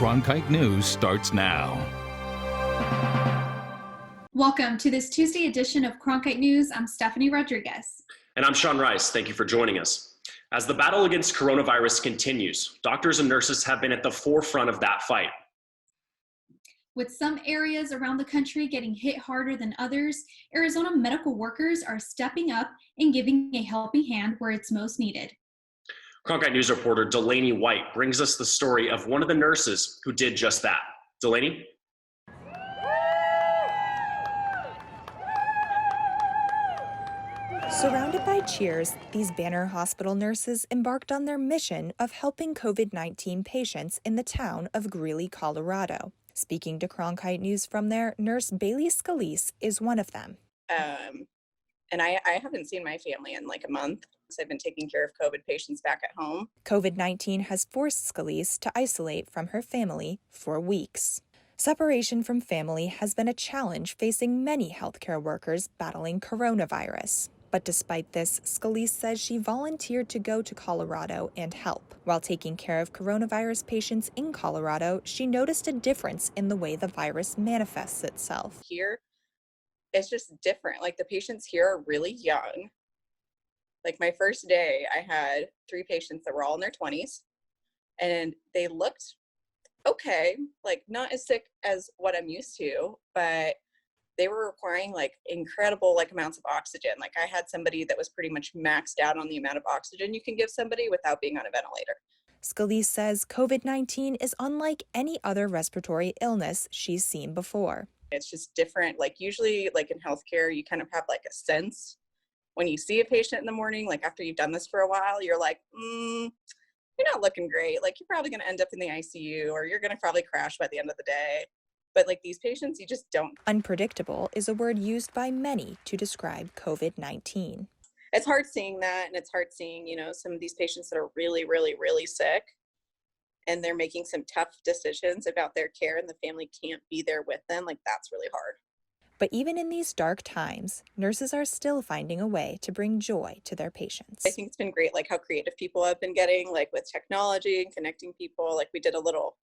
Cronkite News starts now. Welcome to this Tuesday edition of Cronkite News. I'm Stephanie Rodriguez. And I'm Sean Rice. Thank you for joining us. As the battle against coronavirus continues, doctors and nurses have been at the forefront of that fight. With some areas around the country getting hit harder than others, Arizona medical workers are stepping up and giving a helping hand where it's most needed. Cronkite News reporter Delaney White brings us the story of one of the nurses who did just that. Delaney? Surrounded by cheers, these Banner Hospital nurses embarked on their mission of helping COVID-19 patients in the town of Greeley, Colorado. Speaking to Cronkite News from there, nurse Bailey Scalise is one of them. And I haven't seen my family in like a month. So I've been taking care of COVID patients back at home. COVID-19 has forced Scalise to isolate from her family for weeks. Separation from family has been a challenge facing many healthcare workers battling coronavirus. But despite this, Scalise says she volunteered to go to Colorado and help. While taking care of coronavirus patients in Colorado, she noticed a difference in the way the virus manifests itself. Here, it's just different. Like the patients here are really young. Like my first day, I had 3 patients that were all in their 20s, and they looked okay, like not as sick as what I'm used to, but they were requiring like incredible like amounts of oxygen. Like I had somebody that was pretty much maxed out on the amount of oxygen you can give somebody without being on a ventilator. Scalise says COVID-19 is unlike any other respiratory illness she's seen before. It's just different. Like usually like in healthcare, you kind of have like a sense when you see a patient in the morning, like after you've done this for a while, you're like, you're not looking great. Like you're probably going to end up in the ICU or you're going to probably crash by the end of the day. But like these patients, you just don't. Unpredictable is a word used by many to describe COVID-19. It's hard seeing that, and it's hard seeing, some of these patients that are really, really, really sick, and they're making some tough decisions about their care, and the family can't be there with them. Like that's really hard. But even in these dark times, nurses are still finding a way to bring joy to their patients. I think it's been great, like how creative people have been getting, like with technology and connecting people. Like we did a little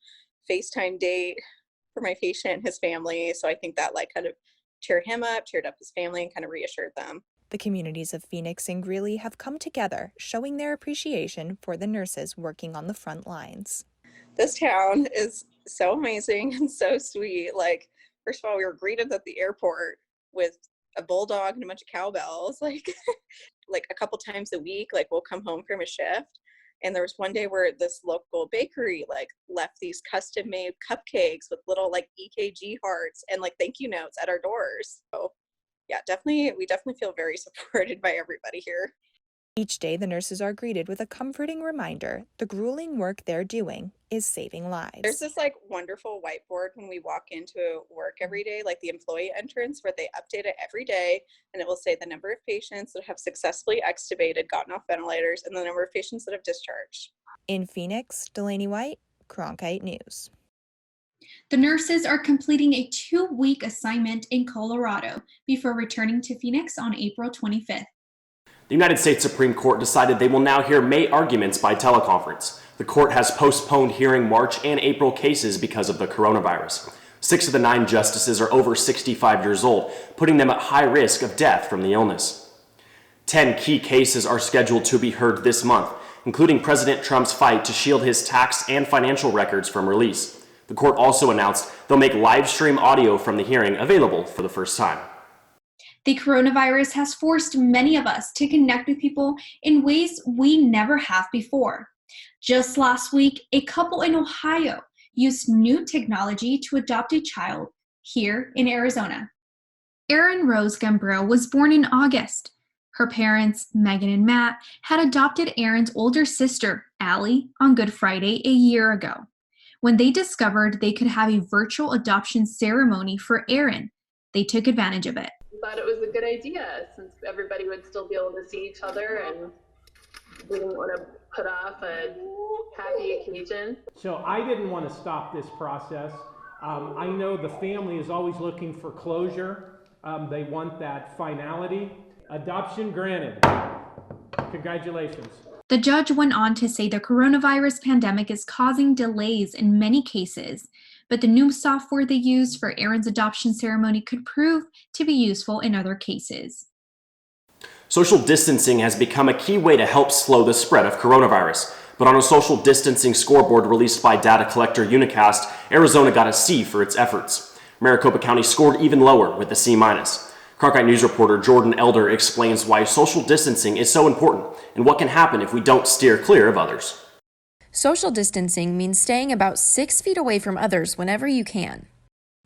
FaceTime date for my patient and his family. So I think that like kind of cheered him up, cheered up his family, and kind of reassured them. The communities of Phoenix and Greeley have come together, showing their appreciation for the nurses working on the front lines. This town is so amazing and so sweet. Like, first of all, we were greeted at the airport with a bulldog and a bunch of cowbells, like a couple times a week, like we'll come home from a shift. And there was one day where this local bakery like left these custom made cupcakes with little like EKG hearts and like thank you notes at our doors. So yeah, we definitely feel very supported by everybody here. Each day, the nurses are greeted with a comforting reminder the grueling work they're doing is saving lives. There's this like wonderful whiteboard when we walk into work every day, like the employee entrance, where they update it every day, and it will say the number of patients that have successfully extubated, gotten off ventilators, and the number of patients that have discharged. In Phoenix, Delaney White, Cronkite News. The nurses are completing a 2-week assignment in Colorado before returning to Phoenix on April 25th. The United States Supreme Court decided they will now hear May arguments by teleconference. The court has postponed hearing March and April cases because of the coronavirus. 6 of the 9 justices are over 65 years old, putting them at high risk of death from the illness. 10 key cases are scheduled to be heard this month, including President Trump's fight to shield his tax and financial records from release. The court also announced they'll make live stream audio from the hearing available for the first time. The coronavirus has forced many of us to connect with people in ways we never have before. Just last week, a couple in Ohio used new technology to adopt a child here in Arizona. Erin Rose Gambrell was born in August. Her parents, Megan and Matt, had adopted Erin's older sister, Allie, on Good Friday a year ago. When they discovered they could have a virtual adoption ceremony for Erin, they took advantage of it. Thought it was a good idea since everybody would still be able to see each other and we didn't want to put off a happy occasion. So I didn't want to stop this process. I know the family is always looking for closure. They want that finality. Adoption granted. Congratulations. The judge went on to say the coronavirus pandemic is causing delays in many cases, but the new software they used for Aaron's adoption ceremony could prove to be useful in other cases. Social distancing has become a key way to help slow the spread of coronavirus. But on a social distancing scoreboard released by data collector Newscast, Arizona got a C for its efforts. Maricopa County scored even lower with a C-. Cronkite News reporter Jordan Elder explains why social distancing is so important and what can happen if we don't steer clear of others. Social distancing means staying about 6 feet away from others whenever you can.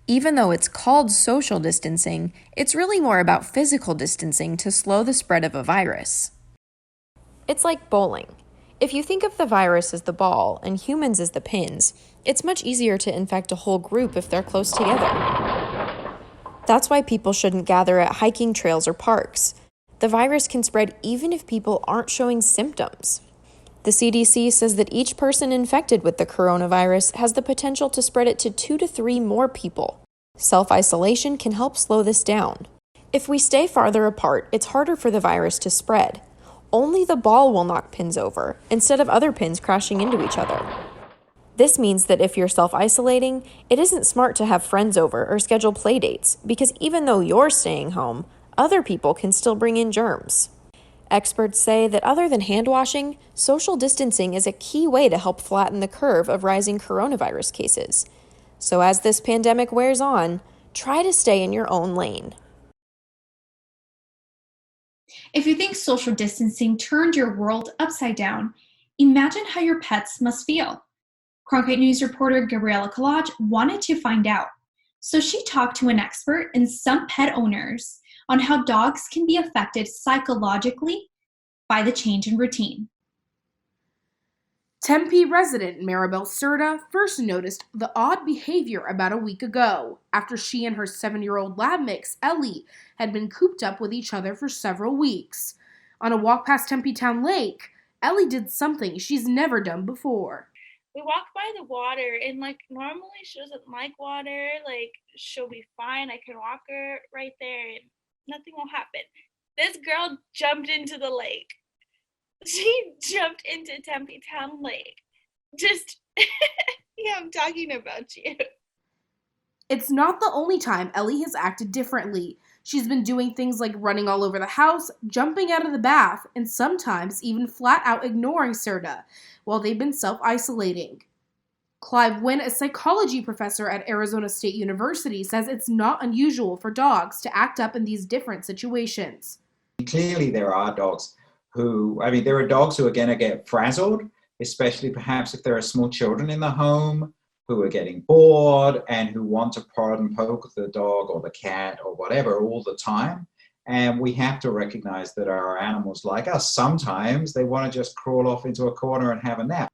Even though it's called social distancing, it's really more about physical distancing to slow the spread of a virus. It's like bowling. If you think of the virus as the ball and humans as the pins, it's much easier to infect a whole group if they're close together. That's why people shouldn't gather at hiking trails or parks. The virus can spread even if people aren't showing symptoms. The CDC says that each person infected with the coronavirus has the potential to spread it to 2 to 3 more people. Self-isolation can help slow this down. If we stay farther apart, it's harder for the virus to spread. Only the ball will knock pins over, instead of other pins crashing into each other. This means that if you're self-isolating, it isn't smart to have friends over or schedule play dates, because even though you're staying home, other people can still bring in germs. Experts say that other than hand washing, social distancing is a key way to help flatten the curve of rising coronavirus cases. So as this pandemic wears on, try to stay in your own lane. If you think social distancing turned your world upside down, imagine how your pets must feel. Cronkite News reporter Gabriela Collage wanted to find out, so she talked to an expert and some pet owners on how dogs can be affected psychologically by the change in routine. Tempe resident Maribel Serta first noticed the odd behavior about a week ago after she and her 7-year-old lab mix, Ellie, had been cooped up with each other for several weeks. On a walk past Tempe Town Lake, Ellie did something she's never done before. We walked by the water, and normally she doesn't like water. She'll be fine. I can walk her right there and nothing will happen. This girl jumped into the lake. She jumped into Tempe Town Lake. Yeah, I'm talking about you. It's not the only time Ellie has acted differently. She's been doing things like running all over the house, jumping out of the bath, and sometimes even flat out ignoring Serta while they've been self-isolating. Clive Wynn, a psychology professor at Arizona State University, says it's not unusual for dogs to act up in these different situations. Clearly there are dogs who are going to get frazzled, especially perhaps if there are small children in the home who are getting bored and who want to prod and poke the dog or the cat or whatever all the time. And we have to recognize that our animals, like us, sometimes they want to just crawl off into a corner and have a nap.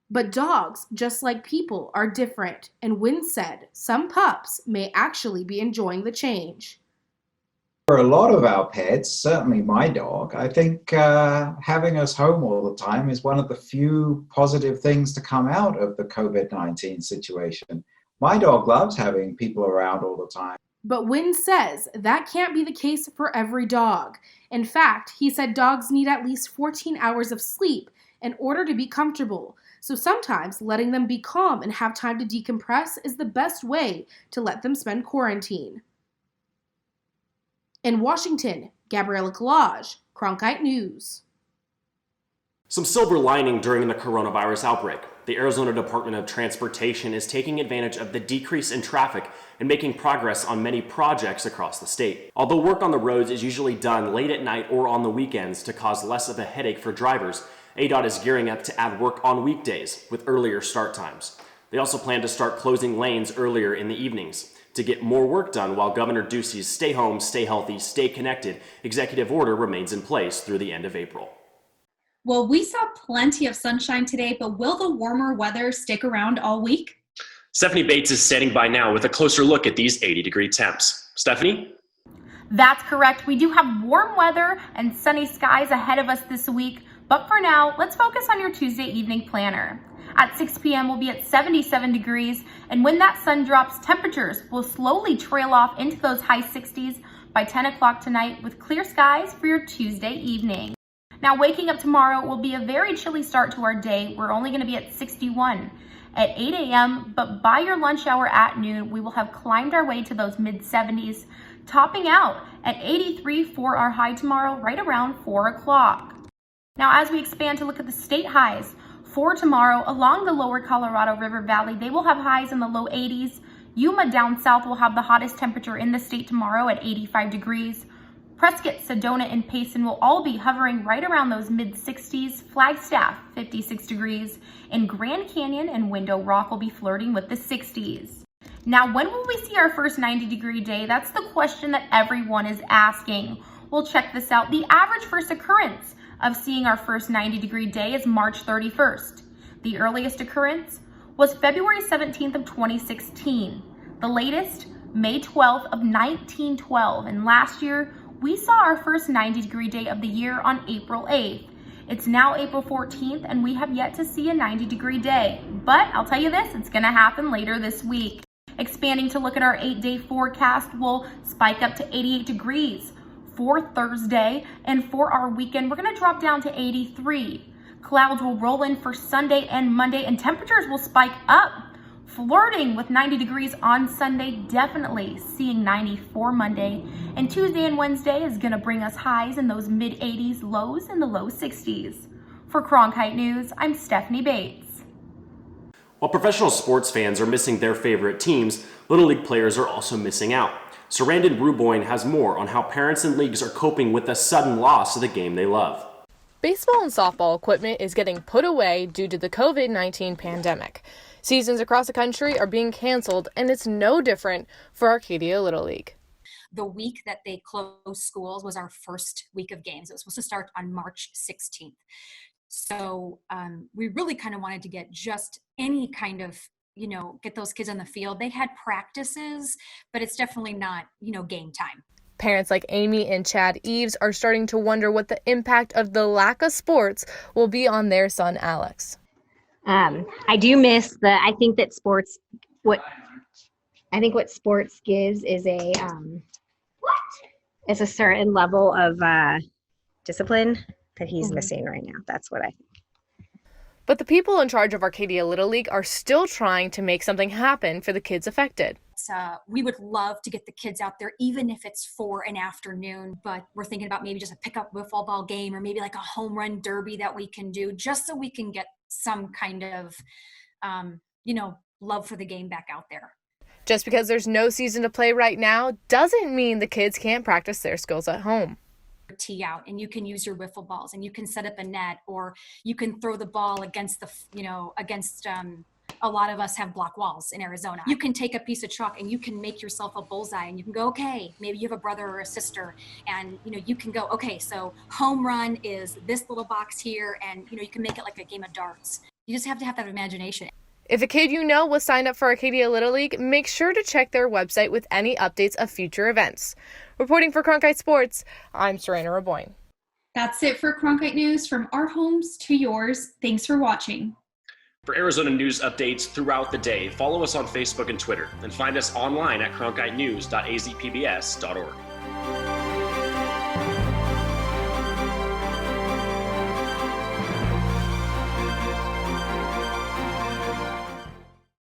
But dogs, just like people, are different, and Wynn said some pups may actually be enjoying the change. For a lot of our pets, certainly my dog, I think having us home all the time is one of the few positive things to come out of the COVID-19 situation. My dog loves having people around all the time. But Wynn says that can't be the case for every dog. In fact, he said dogs need at least 14 hours of sleep in order to be comfortable. So sometimes letting them be calm and have time to decompress is the best way to let them spend quarantine. In Washington, Gabriela Collage, Cronkite News. Some silver lining during the coronavirus outbreak. The Arizona Department of Transportation is taking advantage of the decrease in traffic and making progress on many projects across the state. Although work on the roads is usually done late at night or on the weekends to cause less of a headache for drivers, ADOT is gearing up to add work on weekdays with earlier start times. They also plan to start closing lanes earlier in the evenings to get more work done while Governor Ducey's Stay Home, Stay Healthy, Stay Connected executive order remains in place through the end of April. Well, we saw plenty of sunshine today, but will the warmer weather stick around all week? Stephanie Bates is standing by now with a closer look at these 80-degree temps. Stephanie? That's correct. We do have warm weather and sunny skies ahead of us this week. But for now, let's focus on your Tuesday evening planner. At 6 p.m., we'll be at 77 degrees, and when that sun drops, temperatures will slowly trail off into those high 60s by 10 o'clock tonight with clear skies for your Tuesday evening. Now, waking up tomorrow will be a very chilly start to our day. We're only going to be at 61 at 8 a.m., but by your lunch hour at noon, we will have climbed our way to those mid-70s, topping out at 83 for our high tomorrow, right around 4 o'clock. Now, as we expand to look at the state highs for tomorrow, along the lower Colorado River Valley, they will have highs in the low 80s. Yuma down south will have the hottest temperature in the state tomorrow at 85 degrees. Prescott, Sedona, and Payson will all be hovering right around those mid-60s. Flagstaff, 56 degrees. And Grand Canyon and Window Rock will be flirting with the 60s. Now, when will we see our first 90-degree day? That's the question that everyone is asking. We'll check this out. The average first occurrence of seeing our first 90-degree day is March 31st. The earliest occurrence was February 17th of 2016. The latest, May 12th of 1912. And last year, we saw our first 90-degree day of the year on April 8th. It's now April 14th, and we have yet to see a 90-degree day. But I'll tell you this, it's going to happen later this week. Expanding to look at our 8-day forecast, we'll spike up to 88 degrees for Thursday, and for our weekend, we're going to drop down to 83. Clouds will roll in for Sunday and Monday, and temperatures will spike up, flirting with 90 degrees on Sunday, definitely seeing 90 for Monday. And Tuesday and Wednesday is going to bring us highs in those mid-80s, lows in the low 60s. For Cronkite News, I'm Stephanie Bates. While professional sports fans are missing their favorite teams, Little League players are also missing out. Sarandon Ruboyne has more on how parents and leagues are coping with the sudden loss of the game they love. Baseball and softball equipment is getting put away due to the COVID-19 pandemic. Seasons across the country are being canceled, and it's no different for Arcadia Little League. The week that they closed schools was our first week of games. It was supposed to start on March 16th. So we really kind of wanted to get just any kind of, get those kids on the field. They had practices, but it's definitely not, game time. Parents like Amy and Chad Eves are starting to wonder what the impact of the lack of sports will be on their son, Alex. I do miss I think that sports, what sports gives is a certain level of discipline that he's missing right now. That's what I think. But the people in charge of Arcadia Little League are still trying to make something happen for the kids affected. We would love to get the kids out there, even if it's for an afternoon, but we're thinking about maybe just a pickup wiffle ball game or maybe like a home run derby that we can do just so we can get some kind of, love for the game back out there. Just because there's no season to play right now doesn't mean the kids can't practice their skills at home. Tee out, and you can use your wiffle balls, and you can set up a net, or you can throw the ball against a lot of us have block walls in Arizona. You can take a piece of chalk and you can make yourself a bullseye, and you can go, okay, maybe you have a brother or a sister, and you can go, okay, so home run is this little box here, and you can make it like a game of darts. You just have to have that imagination. If a kid was signed up for Arcadia Little League, make sure to check their website with any updates of future events. Reporting for Cronkite Sports, I'm Sarandon Ruboyne. That's it for Cronkite News, from our homes to yours. Thanks for watching. For Arizona news updates throughout the day, follow us on Facebook and Twitter, and find us online at cronkitenews.azpbs.org.